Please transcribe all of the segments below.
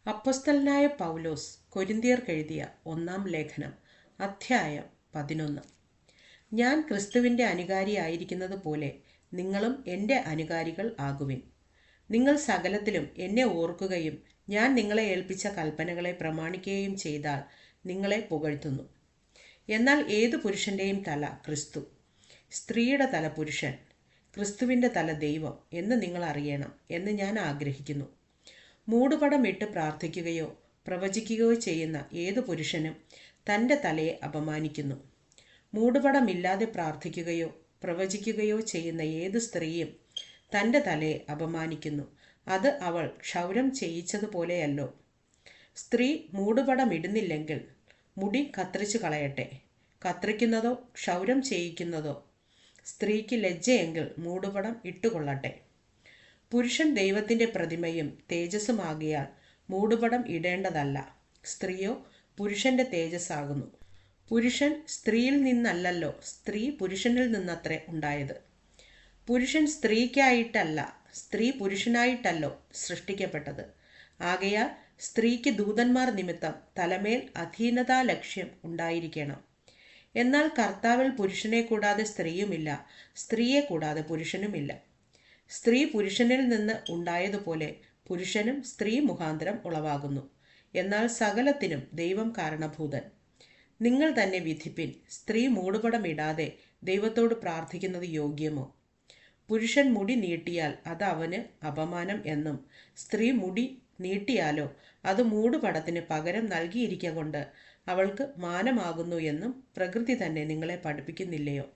അപ്പൊസ്തലനായ പൗലോസ് കൊരിന്ത്യർക്കെഴുതിയ 1-ാം ലേഖനം അധ്യായം 11. ഞാൻ ക്രിസ്തുവിൻ്റെ അനുകാരിയായിരിക്കുന്നത് പോലെ നിങ്ങളും എൻ്റെ അനുകാരികൾ ആകുവിൻ. നിങ്ങൾ സകലത്തിലും എന്നെ ഓർക്കുകയും ഞാൻ നിങ്ങളെ ഏൽപ്പിച്ച കൽപ്പനകളെ പ്രമാണിക്കുകയും ചെയ്താൽ നിങ്ങളെ പുകഴ്ത്തുന്നു. എന്നാൽ ഏതു പുരുഷൻ്റെയും തല ക്രിസ്തു, സ്ത്രീയുടെ തല പുരുഷൻ, ക്രിസ്തുവിൻ്റെ തല ദൈവം എന്ന് നിങ്ങൾ അറിയണം എന്ന് ഞാൻ ആഗ്രഹിക്കുന്നു. മൂടുപടം ഇട്ട് പ്രാർത്ഥിക്കുകയോ പ്രവചിക്കുകയോ ചെയ്യുന്ന ഏതു പുരുഷനും തൻ്റെ തലയെ അപമാനിക്കുന്നു. മൂടുപടമില്ലാതെ പ്രാർത്ഥിക്കുകയോ പ്രവചിക്കുകയോ ചെയ്യുന്ന ഏതു സ്ത്രീയും തൻ്റെ തലയെ അപമാനിക്കുന്നു. അത് അവൾ ക്ഷൗരം ചെയ്യിച്ചതുപോലെയല്ലോ. സ്ത്രീ മൂടുപടമിടുന്നില്ലെങ്കിൽ മുടി കത്രിച്ചു കളയട്ടെ. കത്രിക്കുന്നതോ ക്ഷൗരം ചെയ്യിക്കുന്നതോ സ്ത്രീക്ക് ലജ്ജയെങ്കിൽ മൂടുപടം ഇട്ടുകൊള്ളട്ടെ. പുരുഷൻ ദൈവത്തിൻ്റെ പ്രതിമയും തേജസ്സുമാകിയാൽ മൂടുപടം ഇടേണ്ടതല്ല. സ്ത്രീയോ പുരുഷൻ്റെ തേജസ്സാകുന്നു. പുരുഷൻ സ്ത്രീയിൽ നിന്നല്ലല്ലോ, സ്ത്രീ പുരുഷനിൽ നിന്നത്രേ ഉണ്ടായത്. പുരുഷൻ സ്ത്രീക്കായിട്ടല്ല, സ്ത്രീ പുരുഷനായിട്ടല്ലോ സൃഷ്ടിക്കപ്പെട്ടത്. ആകയാൽ സ്ത്രീക്ക് ദൂതന്മാർ നിമിത്തം തലമേൽ അധീനതാലക്ഷ്യം ഉണ്ടായിരിക്കണം. എന്നാൽ കർത്താവിൽ പുരുഷനെ കൂടാതെ സ്ത്രീയുമില്ല, സ്ത്രീയെ കൂടാതെ പുരുഷനുമില്ല. സ്ത്രീ പുരുഷനിൽ നിന്ന് ഉണ്ടായതുപോലെ പുരുഷനും സ്ത്രീ മുഖാന്തരം ഉളവാകുന്നു. എന്നാൽ സകലത്തിനും ദൈവം കാരണഭൂതൻ. നിങ്ങൾ തന്നെ വിധിപ്പിൻ. സ്ത്രീ മൂടുപടമിടാതെ ദൈവത്തോട് പ്രാർത്ഥിക്കുന്നത് യോഗ്യമോ? പുരുഷൻ മുടി നീട്ടിയാൽ അത് അവന് അപമാനം എന്നും, സ്ത്രീ മുടി നീട്ടിയാലോ അത് മൂടുപടത്തിന് പകരം നൽകിയിരിക്കൊണ്ട് അവൾക്ക് മാനമാകുന്നു എന്നും പ്രകൃതി തന്നെ നിങ്ങളെ പഠിപ്പിക്കുന്നില്ലയോ?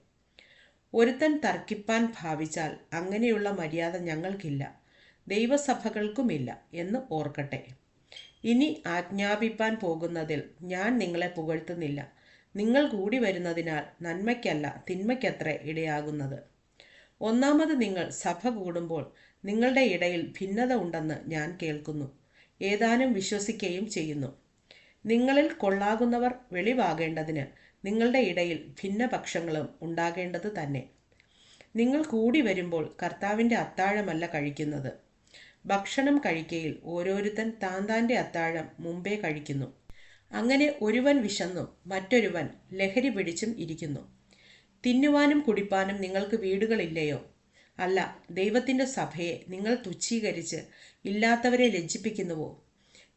ഒരുത്തൻ തർക്കിപ്പാൻ ഭാവിച്ചാൽ അങ്ങനെയുള്ള മര്യാദ ഞങ്ങൾക്കില്ല, ദൈവസഭകൾക്കുമില്ല എന്ന് ഓർക്കട്ടെ. ഇനി ആജ്ഞാപിപ്പാൻ പോകുന്നതിൽ ഞാൻ നിങ്ങളെ പുകഴ്ത്തുന്നില്ല. നിങ്ങൾ കൂടി വരുന്നതിനാൽ നന്മയ്ക്കല്ല തിന്മയ്ക്കത്രേ ഇടയാകുന്നത്. ഒന്നാമത് നിങ്ങൾ സഭ കൂടുമ്പോൾ നിങ്ങളുടെ ഇടയിൽ ഭിന്നത ഉണ്ടെന്ന് ഞാൻ കേൾക്കുന്നു. ഏതാനും വിശ്വസിക്കുകയും ചെയ്യുന്നു. നിങ്ങളിൽ കൊള്ളാകുന്നവർ വെളിവാകേണ്ടതിന് നിങ്ങളുടെ ഇടയിൽ ഭിന്നപക്ഷങ്ങളും ഉണ്ടാകേണ്ടത് തന്നെ. നിങ്ങൾ കൂടി വരുമ്പോൾ കർത്താവിൻ്റെ അത്താഴമല്ല കഴിക്കുന്നത്. ഭക്ഷണം കഴിക്കയിൽ ഓരോരുത്തൻ താൻ്റെ അത്താഴം മുമ്പേ കഴിക്കുന്നു. അങ്ങനെ ഒരുവൻ വിശന്നും മറ്റൊരുവൻ ലഹരി പിടിച്ചും ഇരിക്കുന്നു. തിന്നുവാനും കുടിപ്പാനും നിങ്ങൾക്ക് വീടുകളില്ലയോ? അല്ല, ദൈവത്തിൻ്റെ സഭയെ നിങ്ങൾ തുച്ഛീകരിച്ച് ഇല്ലാത്തവരെ ലജ്ജിപ്പിക്കുന്നുവോ?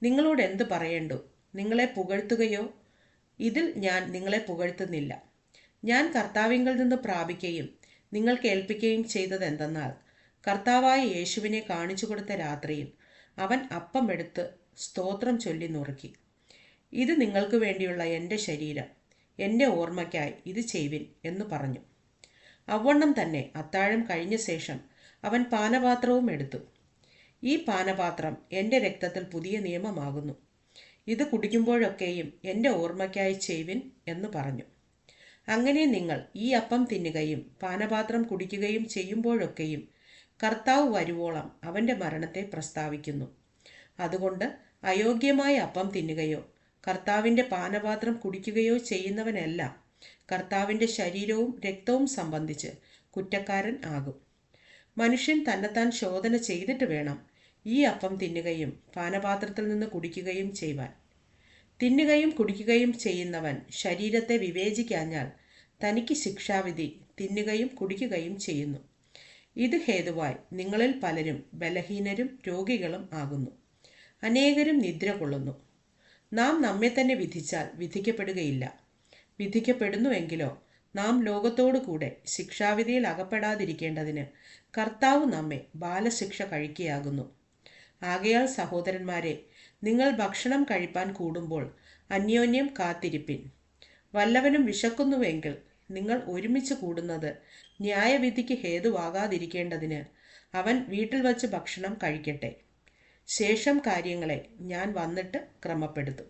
നിങ്ങളോട് എന്ത് പറയേണ്ടു? നിങ്ങളെ പുകഴ്ത്തുകയോ? ഇതിൽ ഞാൻ നിങ്ങളെ പുകഴ്ത്തുന്നില്ല. ഞാൻ കർത്താവിങ്കിൽ നിന്ന് പ്രാപിക്കുകയും നിങ്ങൾക്ക് ഏൽപ്പിക്കുകയും ചെയ്തത് എന്തെന്നാൽ, കർത്താവായ യേശുവിനെ കാണിച്ചു കൊടുത്ത രാത്രിയിൽ അവൻ അപ്പം എടുത്ത് സ്തോത്രം ചൊല്ലി നുറുക്കി, ഇത് നിങ്ങൾക്ക് വേണ്ടിയുള്ള എൻ്റെ ശരീരം, എൻ്റെ ഓർമ്മയ്ക്കായി ഇത് ചെയ്വിൻ എന്ന് പറഞ്ഞു. അവണ്ണം തന്നെ അത്താഴം കഴിഞ്ഞ ശേഷം അവൻ പാനപാത്രവും എടുത്തു. ഈ പാനപാത്രം എൻ്റെ രക്തത്തിൽ പുതിയ നിയമമാകുന്നു. ഇത് കുടിക്കുമ്പോഴൊക്കെയും എൻ്റെ ഓർമ്മയ്ക്കായി ചെയ്വിൻ എന്ന് പറഞ്ഞു. അങ്ങനെ നിങ്ങൾ ഈ അപ്പം തിന്നുകയും പാനപാത്രം കുടിക്കുകയും ചെയ്യുമ്പോഴൊക്കെയും കർത്താവ് വരുവോളം അവൻ്റെ മരണത്തെ പ്രസ്താവിക്കുന്നു. അതുകൊണ്ട് അയോഗ്യമായ അപ്പം തിന്നുകയോ കർത്താവിൻ്റെ പാനപാത്രം കുടിക്കുകയോ ചെയ്യുന്നവനെല്ലാം കർത്താവിൻ്റെ ശരീരവും രക്തവും സംബന്ധിച്ച് കുറ്റക്കാരൻ ആകും. മനുഷ്യൻ തന്നെത്താൻ ശോധന ചെയ്തിട്ട് വേണം ഈ അപ്പം തിന്നുകയും പാനപാത്രത്തിൽ നിന്ന് കുടിക്കുകയും ചെയ്യുവാൻ. തിന്നുകയും കുടിക്കുകയും ചെയ്യുന്നവൻ ശരീരത്തെ വിവേചിക്കാഞ്ഞാൽ തനിക്ക് ശിക്ഷാവിധി തിന്നുകയും കുടിക്കുകയും ചെയ്യുന്നു. ഇത് ഹേതുവായി നിങ്ങളിൽ പലരും ബലഹീനരും രോഗികളും ആകുന്നു. അനേകരും നിദ്ര കൊള്ളുന്നു. നാം നമ്മെ തന്നെ വിധിച്ചാൽ വിധിക്കപ്പെടുകയില്ല. വിധിക്കപ്പെടുന്നുവെങ്കിലോ നാം ലോകത്തോടു കൂടെ ശിക്ഷാവിധിയിൽ അകപ്പെടാതിരിക്കേണ്ടതിന് കർത്താവ് നമ്മെ ബാലശിക്ഷ കഴിക്കുകയാകുന്നു. ആകയാൽ സഹോദരന്മാരെ, നിങ്ങൾ ഭക്ഷണം കഴിപ്പാൻ കൂടുമ്പോൾ അന്യോന്യം കാത്തിരിപ്പിൻ. വല്ലവനും വിശക്കുന്നുവെങ്കിൽ നിങ്ങൾ ഒരുമിച്ച് കൂടുന്നത് ന്യായവിധിക്ക് ഹേതുവാകാതിരിക്കേണ്ടതിന് അവൻ വീട്ടിൽ വച്ച് ഭക്ഷണം കഴിക്കട്ടെ. ശേഷം കാര്യങ്ങളെ ഞാൻ വന്നിട്ട് ക്രമപ്പെടുത്തും.